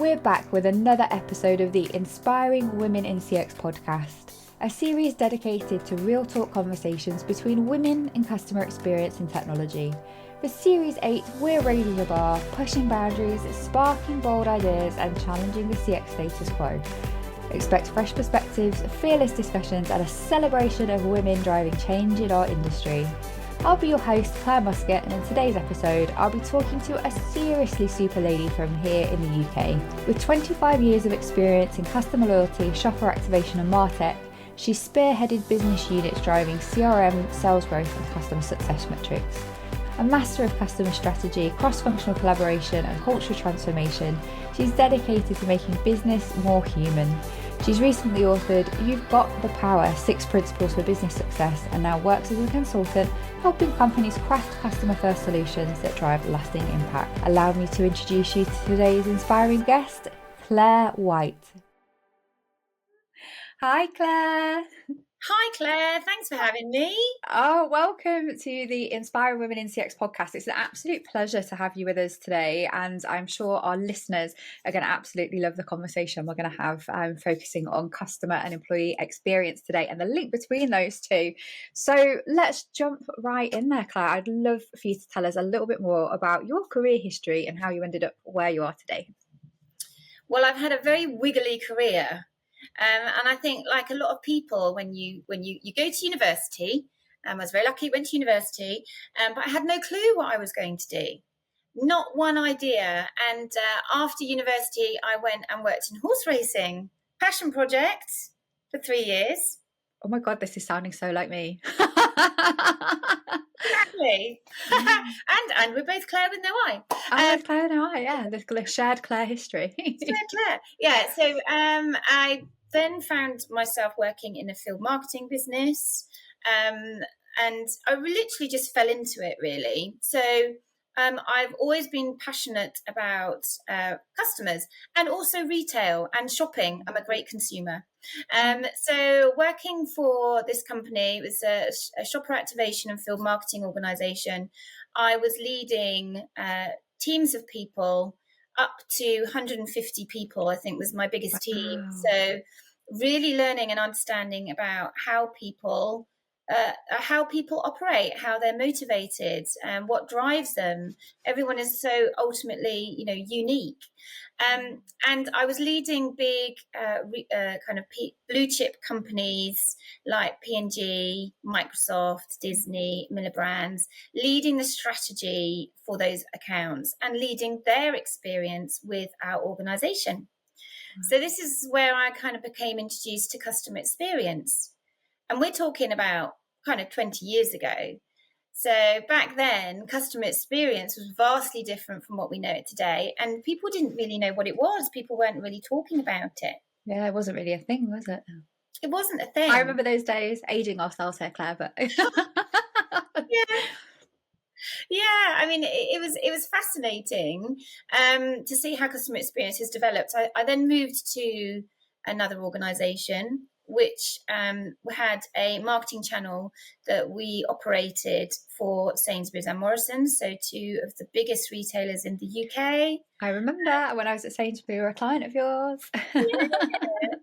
We're back with another episode of the Inspiring Women in CX podcast, a series dedicated to real talk conversations between women in customer experience and technology. For Series 8, we're raising the bar, pushing boundaries, sparking bold ideas and challenging the CX status quo. Expect fresh perspectives, fearless discussions and a celebration of women driving change in our industry. I'll be your host, Claire Muscat, and in today's episode, I'll be talking to a seriously super lady from here in the UK. With 25 years of experience in customer loyalty, shopper activation and MarTech, she's spearheaded business units driving CRM, sales growth and customer success metrics. A master of customer strategy, cross-functional collaboration and cultural transformation, she's dedicated to making business more human. She's recently authored You've Got the Power, 6 Principles for Business Success, and now works as a consultant, helping companies craft customer-first solutions that drive lasting impact. Allow me to introduce you to today's inspiring guest, Claire White. Hi, Claire. Hi, Claire. Thanks for having me. Oh, welcome to the Inspiring Women in CX podcast. It's an absolute pleasure to have you with us today, and I'm sure our listeners are going to absolutely love the conversation we're going to have focusing on customer and employee experience today and the link between those two. So let's jump right in there, Claire. I'd love for you to tell us a little bit more about your career history and how you ended up where you are today. Well, I've had a very wiggly career. And I think, like a lot of people, when you go to university, I was very lucky, went to university, but I had no clue what I was going to do. Not one idea. And after university, I went and worked in horse racing, passion project for 3 years. Oh my God, this is sounding so like me. Exactly. And we're both Claire with no I. Claire and I, yeah, the shared Claire history. Claire. Yeah, so I then found myself working in a field marketing business, and I literally just fell into it, really. So I've always been passionate about customers and also retail and shopping. I'm a great consumer. So working for this company, it was a shopper activation and field marketing organization. I was leading teams of people up to 150 people, I think was my biggest team. So really learning and understanding about how people operate, how they're motivated, and what drives them. Everyone is so ultimately, unique. And I was leading big kind of blue chip companies like P&G, Microsoft, Disney, Miller Brands, leading the strategy for those accounts and leading their experience with our organization. So this is where I kind of became introduced to customer experience. And we're talking about kind of 20 years ago. So back then, customer experience was vastly different from what we know it today. And people didn't really know what it was. People weren't really talking about it. Yeah, it wasn't really a thing, was it? It wasn't a thing. I remember those days, aging ourselves here, Claire, but... Yeah, I mean, it was fascinating to see how customer experience has developed. I then moved to another organisation which had a marketing channel that we operated for Sainsbury's and Morrisons, so 2 of the biggest retailers in the UK. I remember when I was at Sainsbury's, we were a client of yours. Yeah,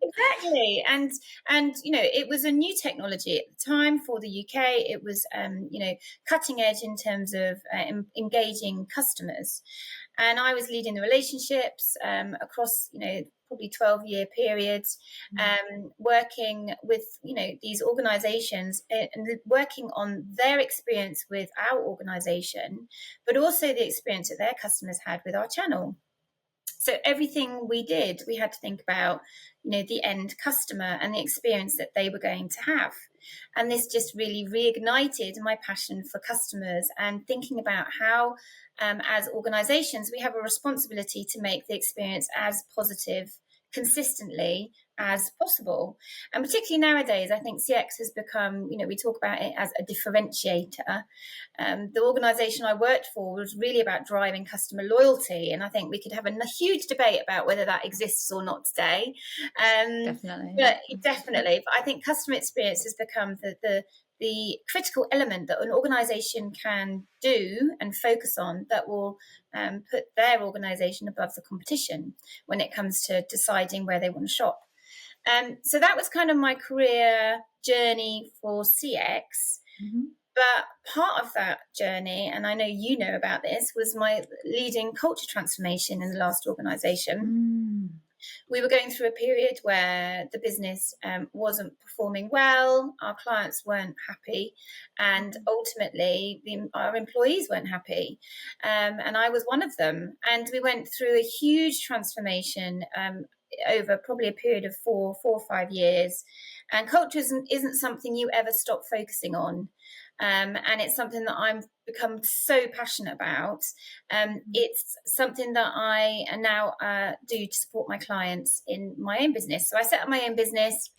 exactly. And it was a new technology at the time for the UK. It was cutting edge in terms of engaging customers. And I was leading the relationships across probably 12-year periods, working with these organizations and working on their experience with our organization, but also the experience that their customers had with our channel. So everything we did, we had to think about the end customer and the experience that they were going to have. And this just really reignited my passion for customers and thinking about how as organizations we have a responsibility to make the experience as positive consistently as possible. And particularly nowadays, I think CX has become, we talk about it as a differentiator. The organisation I worked for was really about driving customer loyalty. And I think we could have a huge debate about whether that exists or not today. Definitely. But I think customer experience has become the the critical element that an organisation can do and focus on that will put their organisation above the competition when it comes to deciding where they want to shop. So that was kind of my career journey for CX. Mm-hmm. But part of that journey, and I know you know about this, was my leading culture transformation in the last organisation. We were going through a period where the business wasn't performing well, our clients weren't happy, and ultimately our employees weren't happy. And I was one of them. And we went through a huge transformation over probably a period of 4 or 5 years. And culture isn't something you ever stop focusing on. And it's something that I've become so passionate about. It's something that I now do to support my clients in my own business. So I set up my own business,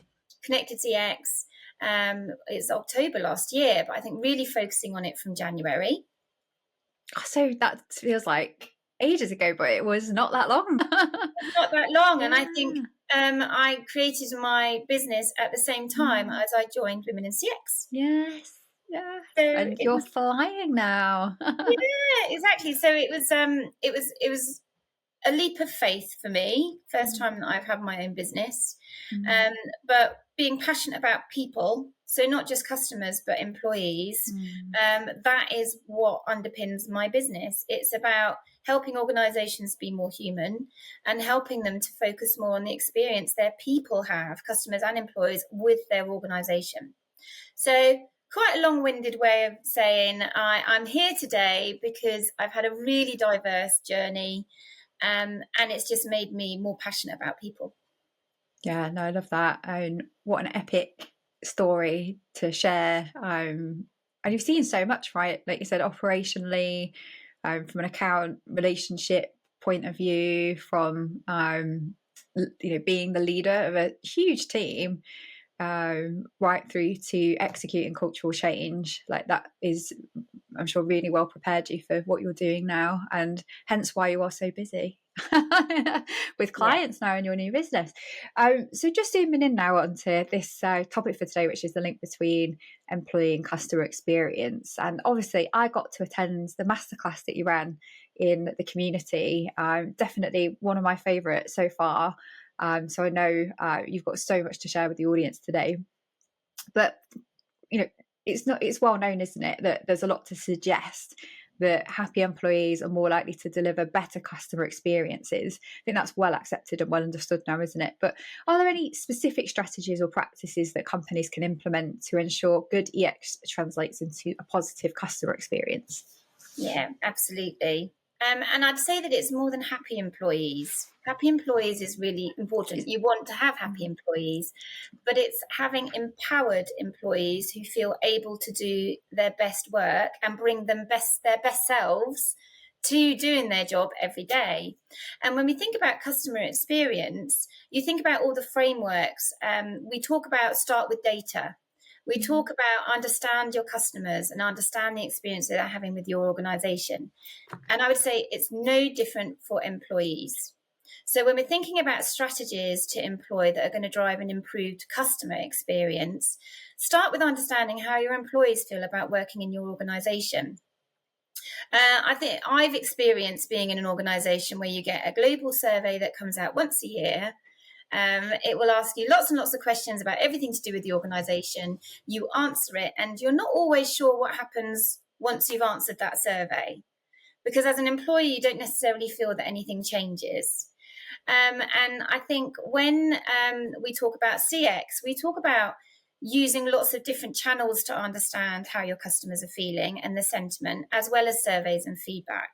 Connected CX. It's October last year, but I think really focusing on it from January. So that feels like ages ago, but it was not that long. Not that long. And I think I created my business at the same time as I joined Women in CX. Yes. Yeah, so and you're flying now. Yeah, exactly. So it was a leap of faith for me. First time that I've had my own business, but being passionate about people, so not just customers but employees. That is what underpins my business. It's about helping organisations be more human and helping them to focus more on the experience their people have, customers and employees, with their organisation. So quite a long-winded way of saying I'm here today because I've had a really diverse journey, and it's just made me more passionate about people. Yeah, no, I love that. And what an epic story to share. And you've seen so much, right? Like you said, operationally, from an account relationship point of view, from being the leader of a huge team, right through to executing cultural change. Like that is, I'm sure, really well prepared you for what you're doing now, and hence why you are so busy with clients now in your new business. So just zooming in now onto this topic for today, which is the link between employee and customer experience. And obviously I got to attend the masterclass that you ran in the community. Definitely one of my favourites so far. So I know you've got so much to share with the audience today. But it's well known, isn't it, that there's a lot to suggest that happy employees are more likely to deliver better customer experiences. I think that's well accepted and well understood now, isn't it? But are there any specific strategies or practices that companies can implement to ensure good EX translates into a positive customer experience? Yeah, absolutely. And I'd say that it's more than happy employees. Happy employees is really important. You want to have happy employees, but it's having empowered employees who feel able to do their best work and bring their best selves to doing their job every day. And when we think about customer experience, you think about all the frameworks. We talk about start with data. We talk about understand your customers and understand the experience that they're having with your organisation. And I would say it's no different for employees. So when we're thinking about strategies to employ that are going to drive an improved customer experience, start with understanding how your employees feel about working in your organisation. I think I've experienced being in an organisation where you get a global survey that comes out once a year. It will ask you lots and lots of questions about everything to do with the organisation. You answer it, and you're not always sure what happens once you've answered that survey, because as an employee, you don't necessarily feel that anything changes. And I think when we talk about CX, we talk about using lots of different channels to understand how your customers are feeling and the sentiment, as well as surveys and feedback.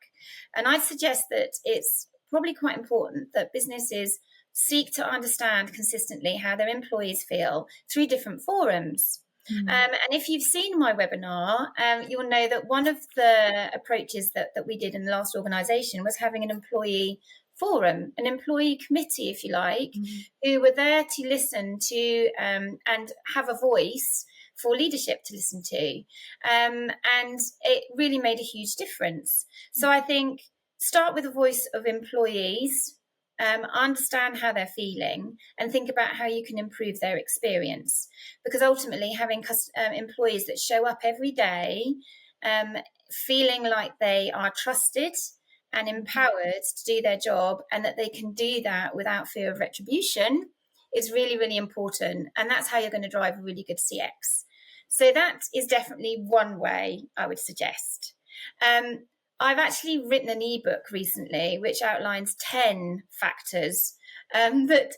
And I'd suggest that it's probably quite important that businesses seek to understand consistently how their employees feel through different forums. And if you've seen my webinar, you'll know that one of the approaches that we did in the last organisation was having an employee forum, an employee committee, if you like, who were there to listen to and have a voice for leadership to listen to. And it really made a huge difference. So I think start with the voice of employees, understand how they're feeling, and think about how you can improve their experience. Because ultimately, having employees that show up every day feeling like they are trusted and empowered to do their job, and that they can do that without fear of retribution, is really, really important. And that's how you're going to drive a really good CX. So that is definitely one way I would suggest. I've actually written an ebook recently which outlines 10 factors that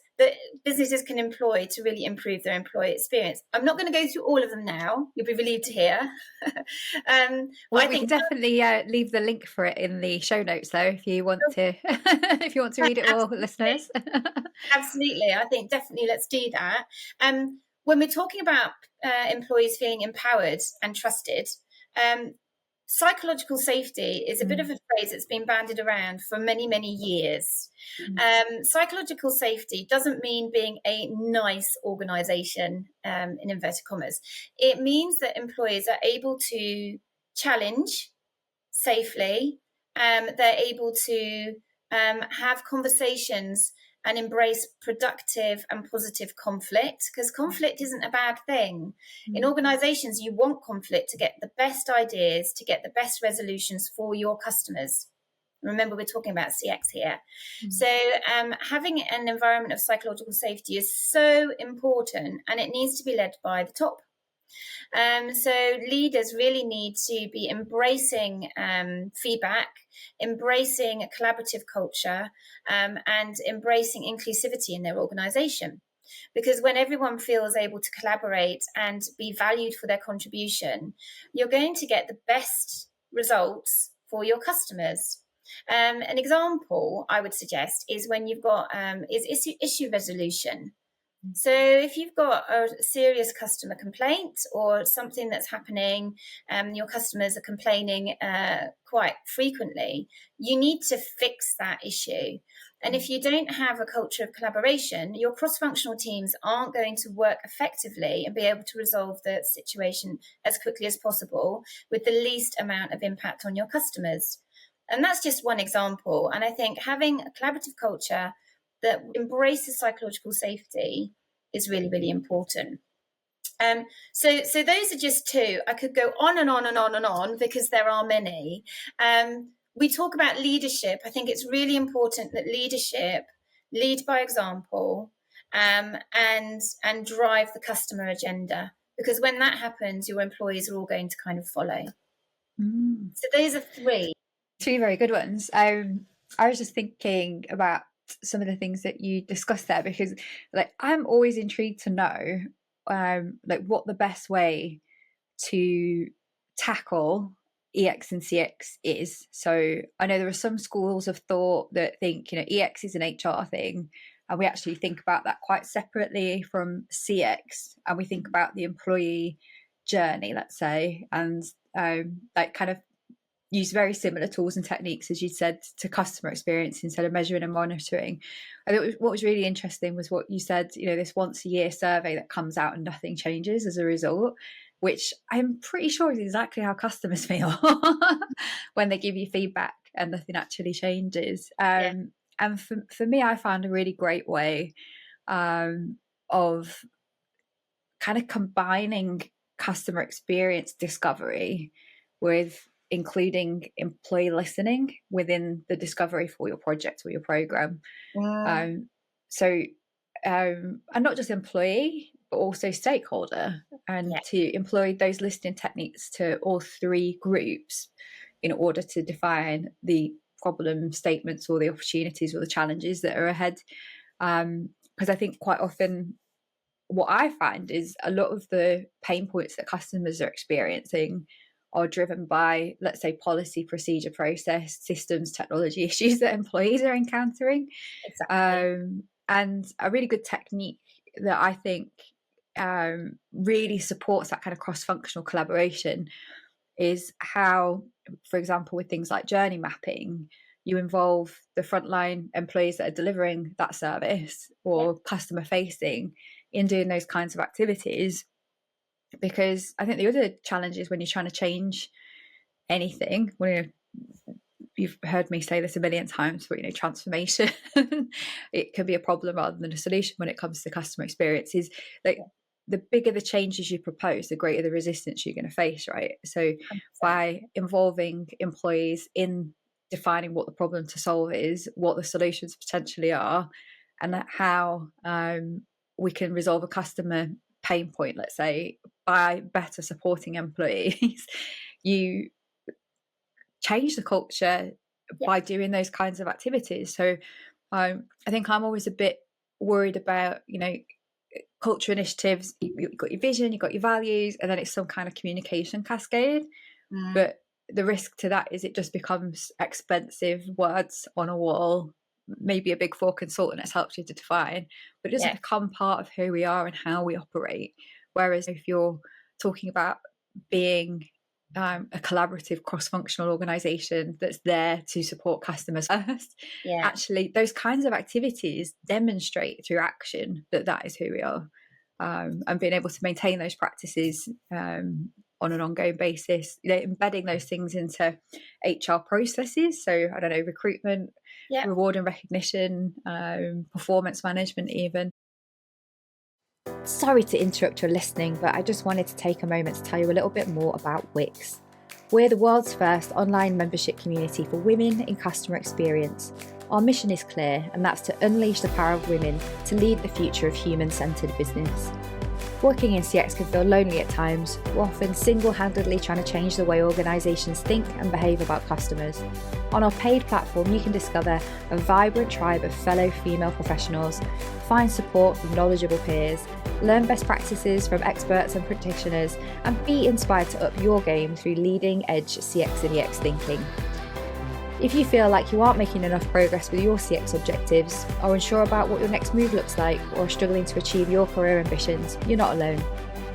businesses can employ to really improve their employee experience. I'm not going to go through all of them now. You'll be relieved to hear. Well, we can definitely leave the link for it in the show notes, though, if you want to if you want to read it all, listeners. Absolutely, I think definitely let's do that. When we're talking about employees feeling empowered and trusted, psychological safety is a bit of a phrase that's been bandied around for many, many years. Psychological safety doesn't mean being a nice organisation, in inverted commas. It means that employees are able to challenge safely. They're able to have conversations and embrace productive and positive conflict, because conflict isn't a bad thing. In organizations, you want conflict to get the best ideas, to get the best resolutions for your customers. Remember, we're talking about CX here. So having an environment of psychological safety is so important, and it needs to be led by the top. So leaders really need to be embracing feedback, embracing a collaborative culture, and embracing inclusivity in their organization. Because when everyone feels able to collaborate and be valued for their contribution, you're going to get the best results for your customers. An example I would suggest is when you've got issue resolution. So if you've got a serious customer complaint or something that's happening, your customers are complaining quite frequently, you need to fix that issue. And if you don't have a culture of collaboration, your cross-functional teams aren't going to work effectively and be able to resolve the situation as quickly as possible with the least amount of impact on your customers. And that's just one example. And I think having a collaborative culture that embraces psychological safety is really, really important. So those are just two. I could go on and on and on and on because there are many. We talk about leadership. I think it's really important that leadership lead by example, and drive the customer agenda, because when that happens, your employees are all going to kind of follow. So those are three very good ones. I was just thinking about some of the things that you discussed there, because like I'm always intrigued to know like what the best way to tackle EX and CX is. So I know there are some schools of thought that think, you know, EX is an HR thing, and we actually think about that quite separately from CX, and we think about the employee journey, let's say, and like kind of use very similar tools and techniques, as you said, to customer experience instead of measuring and monitoring. I think what was really interesting was what you said, you know, this once a year survey that comes out and nothing changes as a result, which I'm pretty sure is exactly how customers feel when they give you feedback and nothing actually changes. And for me, I found a really great way of kind of combining customer experience discovery with including employee listening within the discovery for your project or your program. And not just employee, but also stakeholder, and to employ those listening techniques to all three groups in order to define the problem statements or the opportunities or the challenges that are ahead. Because I think quite often what I find is a lot of the pain points that customers are experiencing are driven by, let's say, policy, procedure, process, systems, technology issues that employees are encountering. Exactly. And a really good technique that I think really supports that kind of cross-functional collaboration is how, for example, with things like journey mapping, you involve the frontline employees that are delivering that service or customer facing in doing those kinds of activities. Because I think the other challenge is when you're trying to change anything, when you're you've heard me say this a million times, but transformation it can be a problem rather than a solution when it comes to customer experience. Is like the bigger the changes you propose, the greater the resistance you're going to face, right? So by involving employees in defining what the problem to solve is, what the solutions potentially are, and how we can resolve a customer pain point, let's say, by better supporting employees, you change the culture by doing those kinds of activities. So I think I'm always a bit worried about, culture initiatives. You've got your vision, you've got your values, and then it's some kind of communication cascade. But the risk to that is it just becomes expensive words on a wall, maybe a Big Four consultant has helped you to define, but it doesn't become part of who we are and how we operate. Whereas if you're talking about being a collaborative cross-functional organization that's there to support customers first, actually those kinds of activities demonstrate through action that is who we are, and being able to maintain those practices on an ongoing basis, embedding those things into HR processes. So I don't know, recruitment, reward and recognition, performance management even. Sorry to interrupt your listening, but I just wanted to take a moment to tell you a little bit more about Wix. We're the world's first online membership community for women in customer experience. Our mission is clear, and that's to unleash the power of women to lead the future of human-centred business. Working in CX can feel lonely at times. We're often single-handedly trying to change the way organisations think and behave about customers. On our paid platform, you can discover a vibrant tribe of fellow female professionals, find support from knowledgeable peers, learn best practices from experts and practitioners, and be inspired to up your game through leading-edge CX and EX thinking. If you feel like you aren't making enough progress with your CX objectives, are unsure about what your next move looks like, or are struggling to achieve your career ambitions, you're not alone.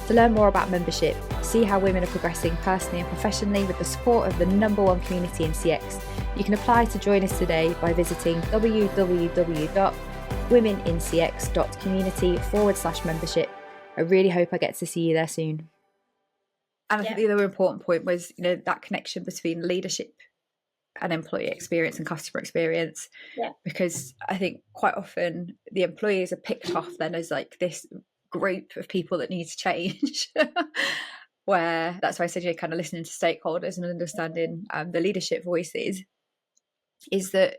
To learn more about membership, see how women are progressing personally and professionally with the support of the #1 community in CX, you can apply to join us today by visiting www.womenincx.community/membership. I really hope I get to see you there soon. And I think the other important point was, that connection between leadership and employee experience and customer experience, because I think quite often the employees are picked off then as like this group of people that need to change where that's why I said kind of listening to stakeholders and understanding the leadership voices, is that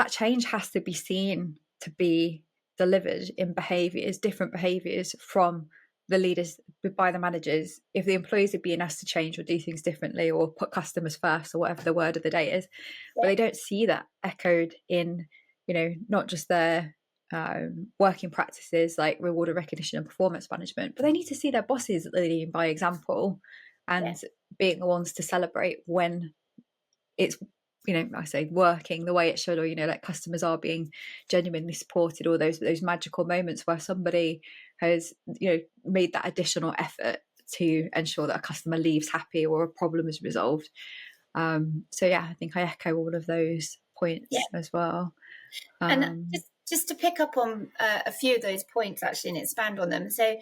change has to be seen to be delivered in behaviours, different behaviours from the leaders, by the managers. If the employees are being asked to change or do things differently or put customers first or whatever the word of the day is, but they don't see that echoed in, not just their working practices like reward and recognition and performance management, but they need to see their bosses leading by example and being the ones to celebrate when it's, I say working the way it should, or, like customers are being genuinely supported, or those magical moments where somebody has, made that additional effort to ensure that a customer leaves happy or a problem is resolved. So I think I echo all of those points as well. And just to pick up on a few of those points actually and expand on them. So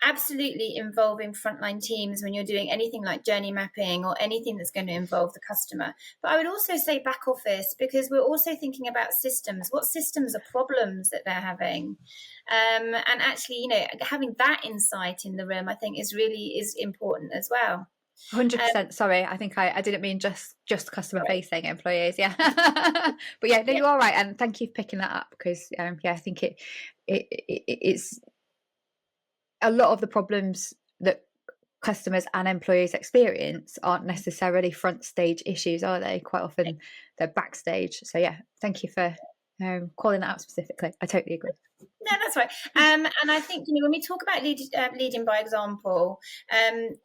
absolutely involving frontline teams when you're doing anything like journey mapping or anything that's going to involve the customer. But I would also say back office, because we're also thinking about systems. What systems are problems that they're having? And actually, having that insight in the room, I think is important as well. 100%. Sorry, I think I didn't mean just customer facing employees. But you are right, and thank you for picking that up, because I think it's a lot of the problems that customers and employees experience aren't necessarily front stage issues, are they? Quite often they're backstage. So thank you for calling that out specifically. I totally agree. No, that's right. And I think, when we talk about leading by example,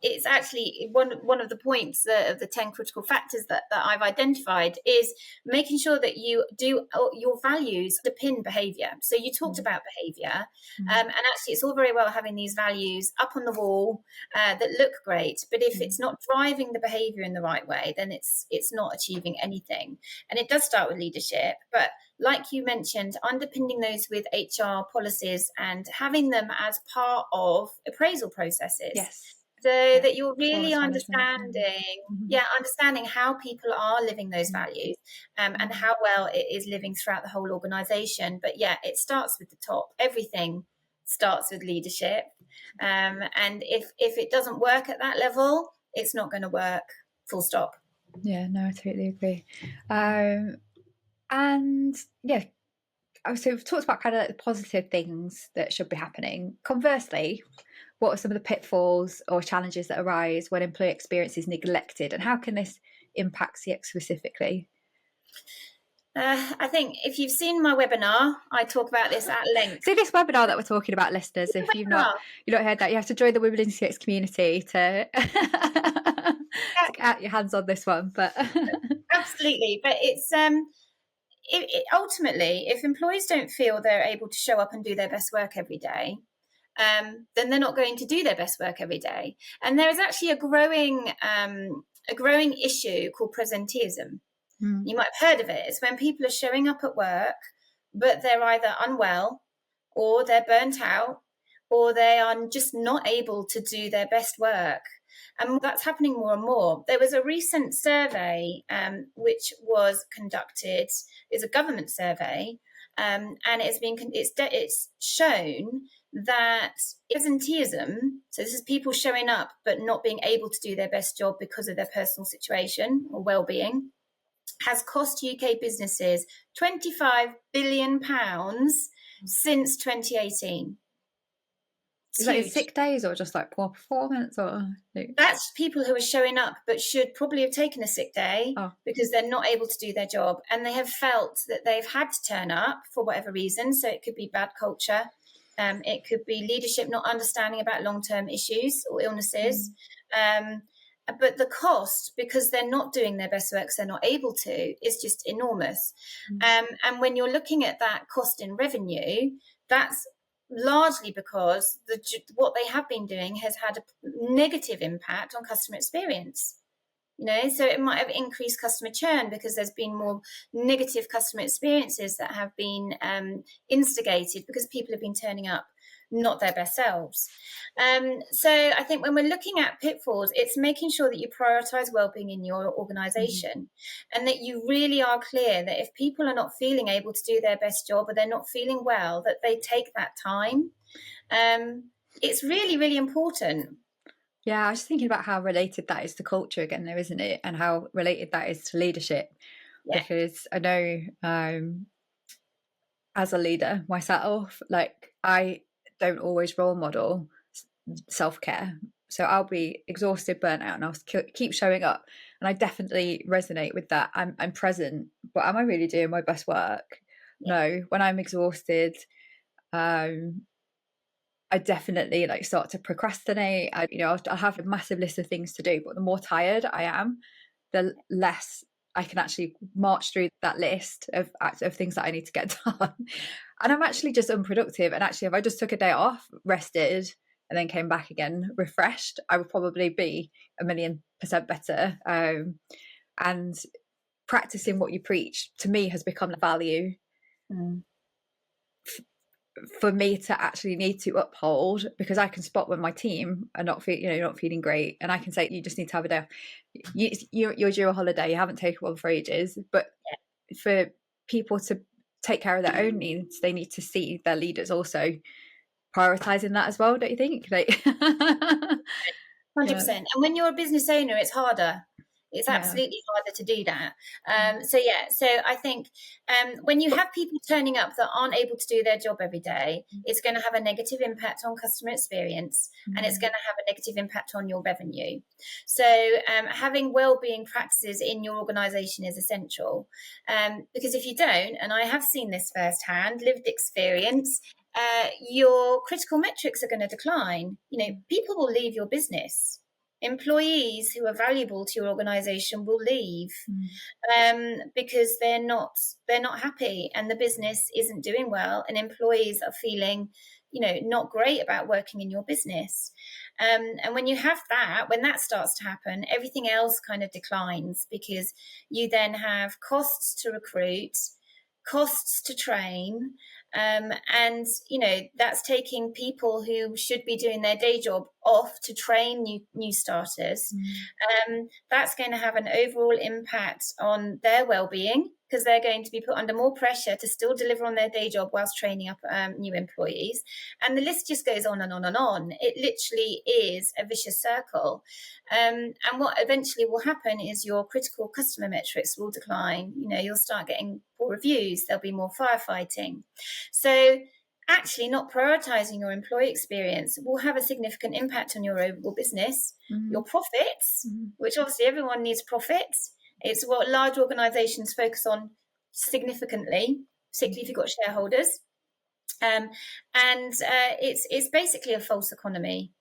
it's actually one of the points of the 10 critical factors that I've identified is making sure that you do your values underpin behaviour. So you talked about behaviour, and actually it's all very well having these values up on the wall that look great, but if it's not driving the behaviour in the right way, then it's not achieving anything. And it does start with leadership, but like you mentioned, underpinning those with HR policies and having them as part of appraisal processes. Yes. so that you're really Performance management. understanding how people are living those values, and how well it is living throughout the whole organization. But yeah, it starts with the top. Everything starts with leadership, and if it doesn't work at that level, it's not going to work, full stop. Yeah, no, I totally agree. And yeah, so we've talked about kind of like the positive things that should be happening. Conversely, what are some of the pitfalls or challenges that arise when employee experience is neglected, and how can this impact CX specifically? I think if you've seen my webinar, I talk about this at length. So this webinar that we're talking about, listeners, if you've not heard that, you have to join the Women in CX community to get your hands on this one. But absolutely, but it's ultimately, if employees don't feel they're able to show up and do their best work every day, then they're not going to do their best work every day. And there is actually a growing issue called presenteeism. You might have heard of it. It's when people are showing up at work, but they're either unwell, or they're burnt out, or they are just not able to do their best work. And that's happening more and more. There was a recent survey which was conducted. It's a government survey, and it's shown that presenteeism, so this is people showing up but not being able to do their best job because of their personal situation or well-being, has cost UK businesses £25 billion since 2018. is that in sick days or just like poor performance? Or that's people who are showing up but should probably have taken a sick day because they're not able to do their job, and they have felt that they've had to turn up for whatever reason. So it could be bad culture, it could be leadership not understanding about long-term issues or illnesses, but the cost, because they're not doing their best work, because they're not able to, is just enormous. And when you're looking at that cost in revenue, that's largely because what they have been doing has had a negative impact on customer experience. So it might have increased customer churn because there's been more negative customer experiences that have been instigated because people have been turning up not their best selves. So I think when we're looking at pitfalls, it's making sure that you prioritize well-being in your organization, and that you really are clear that if people are not feeling able to do their best job, or they're not feeling well, that they take that time. It's really, really important. Yeah, I was just thinking about how related that is to culture again, though, isn't it? And how related that is to leadership. Yeah. Because I know as a leader myself, like I don't always role model self-care. So I'll be exhausted, burnt out, and I'll keep showing up. And I definitely resonate with that. I'm present, but am I really doing my best work? Yeah. No. When I'm exhausted, I definitely start to procrastinate. I'll have a massive list of things to do, but the more tired I am, the less I can actually march through that list of things that I need to get done. And I'm actually just unproductive. And actually, if I just took a day off, rested, and then came back again refreshed, I would probably be 1,000,000% better. And practicing what you preach, to me, has become the value for me to actually need to uphold, because I can spot when my team are not feeling great, and I can say, you just need to have a day off. You're due a holiday, you haven't taken one for ages. But for people to take care of their own needs, they need to see their leaders also prioritizing that as well, don't you think? 100%. And when you're a business owner, it's harder. It's absolutely harder to do that. So I think when you have people turning up that aren't able to do their job every day, it's going to have a negative impact on customer experience, and it's going to have a negative impact on your revenue. So having well-being practices in your organization is essential, because if you don't, and I have seen this firsthand, lived experience, your critical metrics are going to decline. People will leave your business. Employees who are valuable to your organization will leave because they're not happy, and the business isn't doing well, and employees are feeling not great about working in your business. And when you have that, when that starts to happen, everything else kind of declines, because you then have costs to recruit, costs to train, and that's taking people who should be doing their day job off to train new starters, that's going to have an overall impact on their well-being, because they're going to be put under more pressure to still deliver on their day job whilst training up new employees. And the list just goes on and on and on. It literally is a vicious circle. And what eventually will happen is your critical customer metrics will decline. You'll start getting poor reviews. There'll be more firefighting. So actually not prioritizing your employee experience will have a significant impact on your overall business, your profits, which obviously everyone needs profits. It's what large organizations focus on significantly, particularly if you've got shareholders. And it's basically a false economy.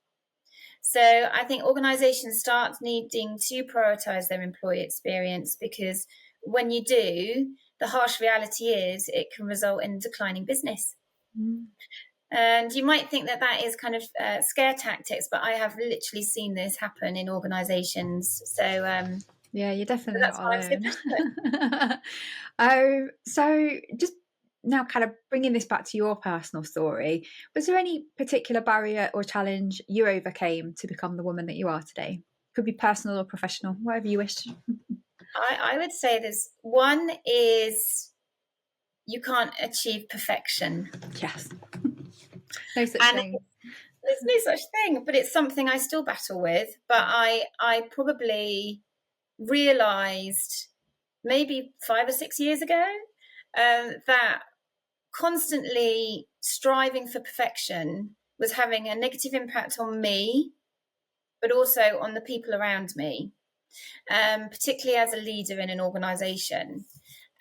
So I think organizations start needing to prioritize their employee experience, because when you do, the harsh reality is it can result in declining business. And you might think that is kind of scare tactics, but I have literally seen this happen in organizations. So yeah, you're definitely not alone. So just now, kind of bringing this back to your personal story, was there any particular barrier or challenge you overcame to become the woman that you are today? Could be personal or professional, whatever you wish. I would say there's one is you can't achieve perfection. Yes. No such thing. There's no such thing, but it's something I still battle with. But I probably realised maybe 5 or 6 years ago that constantly striving for perfection was having a negative impact on me, but also on the people around me, particularly as a leader in an organisation.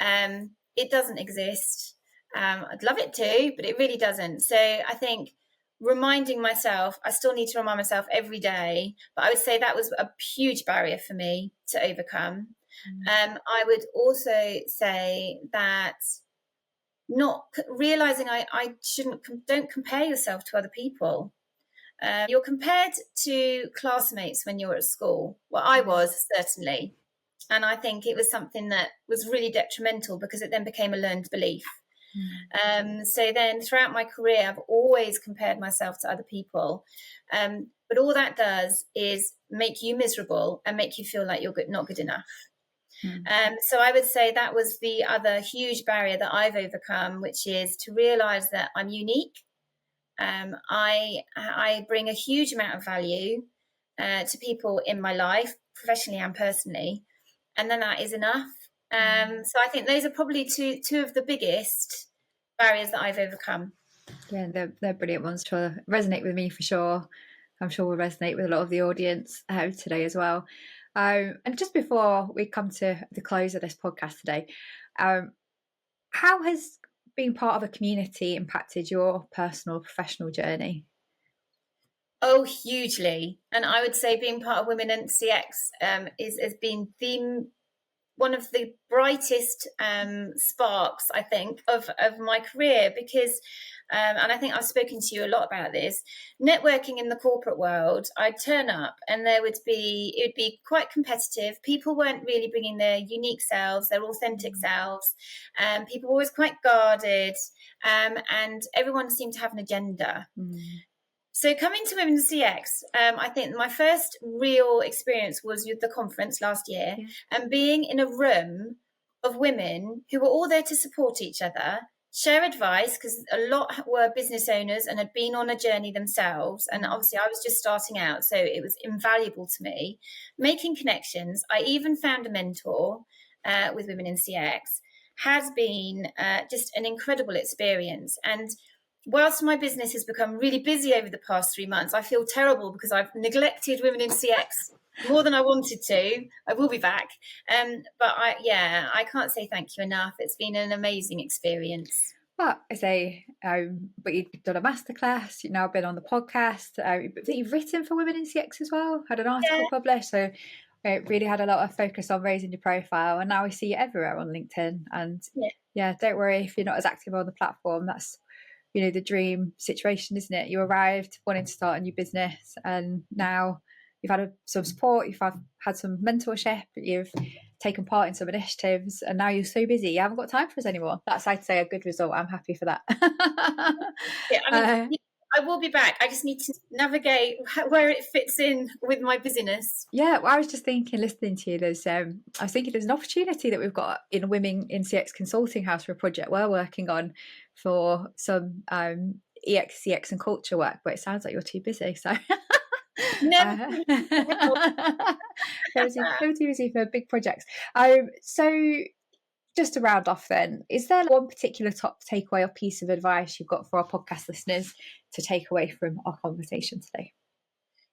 It doesn't exist. I'd love it to, but it really doesn't. So I think reminding myself, I still need to remind myself every day, but I would say that was a huge barrier for me to overcome. I would also say that not realizing I don't compare yourself to other people. You're compared to classmates when you're at school. Well, I was, certainly. And I think it was something that was really detrimental, because it then became a learned belief. So then throughout my career, I've always compared myself to other people. But all that does is make you miserable and make you feel like you're not good enough. So I would say that was the other huge barrier that I've overcome, which is to realize that I'm unique. I bring a huge amount of value to people in my life, professionally and personally, and then that is enough. So I think those are probably two of the biggest barriers that I've overcome. Yeah, they're brilliant ones to resonate with me for sure. I'm sure will resonate with a lot of the audience today as well. And just before we come to the close of this podcast today, how has being part of a community impacted your personal, professional journey? Oh, hugely. And I would say being part of Women in CX has been one of the brightest sparks, I think, of my career, because and I think I've spoken to you a lot about this, networking in the corporate world, I'd turn up and it would be quite competitive. People weren't really bringing their unique selves, their authentic selves. People were always quite guarded, and everyone seemed to have an agenda. So coming to Women in CX, I think my first real experience was with the conference last year, and being in a room of women who were all there to support each other, share advice, because a lot were business owners and had been on a journey themselves. And obviously I was just starting out, so it was invaluable to me. Making connections. I even found a mentor with Women in CX. Has been just an incredible experience. And whilst my business has become really busy over the past 3 months, I feel terrible because I've neglected Women in CX more than I wanted to. I will be back. But I can't say thank you enough. It's been an amazing experience. Well, I say, but you've done a masterclass, you've now been on the podcast, you've written for Women in CX as well, had an article published, so it really had a lot of focus on raising your profile, and now we see you everywhere on LinkedIn. And don't worry if you're not as active on the platform. That's the dream situation, isn't it? You arrived wanting to start a new business, and now you've had some support, you've had some mentorship, you've taken part in some initiatives, and now you're so busy you haven't got time for us anymore. That's, I'd say, a good result. I'm happy for that. I will be back. I just need to navigate where it fits in with my busyness. Yeah, well, I was just thinking, listening to you, there's an opportunity that we've got in Women in CX Consulting House for a project we're working on for some EX, CX and culture work, but it sounds like you're too busy, so too busy for big projects. So just to round off then, is there one particular top takeaway or piece of advice you've got for our podcast listeners to take away from our conversation today?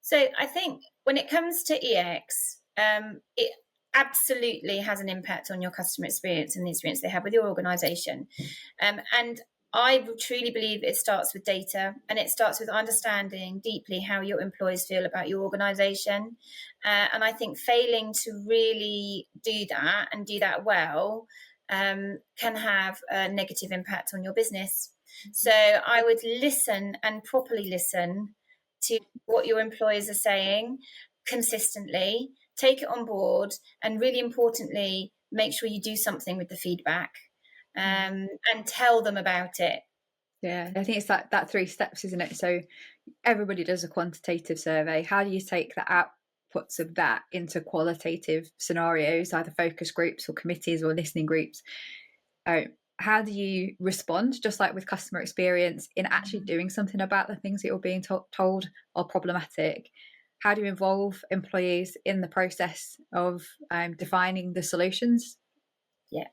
So I think when it comes to EX, it absolutely has an impact on your customer experience and the experience they have with your organisation. And I truly believe it starts with data, and it starts with understanding deeply how your employees feel about your organisation. And I think failing to really do that and do that well can have a negative impact on your business. So I would listen and properly listen to what your employees are saying consistently, take it on board, and really importantly, make sure you do something with the feedback and tell them about it. Yeah, I think it's that 3 steps, isn't it? So everybody does a quantitative survey. How do you take the outputs of that into qualitative scenarios, either focus groups or committees or listening groups? How do you respond, just like with customer experience, in actually doing something about the things that you're being told are problematic? How do you involve employees in the process of defining the solutions? Yeah.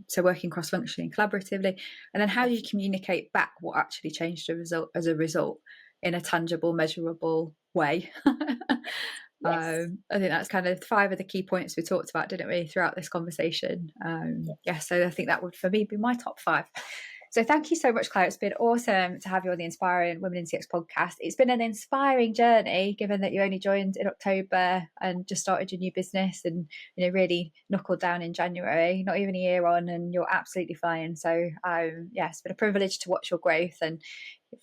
So working cross-functionally and collaboratively, and then how do you communicate back what actually changed as a result in a tangible, measurable way? Yes. I think that's kind of 5 of the key points we talked about, didn't we, throughout this conversation? So I think that would, for me, be my top 5. So thank you so much, Claire. It's been awesome to have you on the Inspiring Women in CX podcast. It's been an inspiring journey, given that you only joined in October and just started your new business and, you know, really knuckled down in January, not even a year on, and you're absolutely flying. So it's been a privilege to watch your growth, and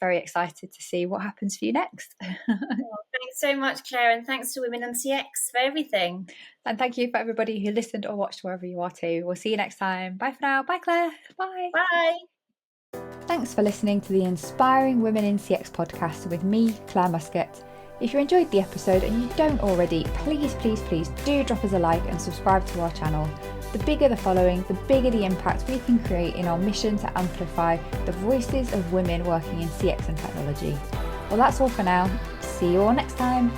very excited to see what happens for you next. Thanks so much, Claire, and thanks to Women in CX for everything. And thank you for everybody who listened or watched wherever you are too. We'll see you next time. Bye for now. Bye, Claire. Bye. Bye. Thanks for listening to the Inspiring Women in CX podcast with me, Claire Muscat. If you enjoyed the episode and you don't already, please do drop us a like and subscribe to our channel. The bigger the following, the bigger the impact we can create in our mission to amplify the voices of women working in CX and technology. Well, that's all for now. See you all next time.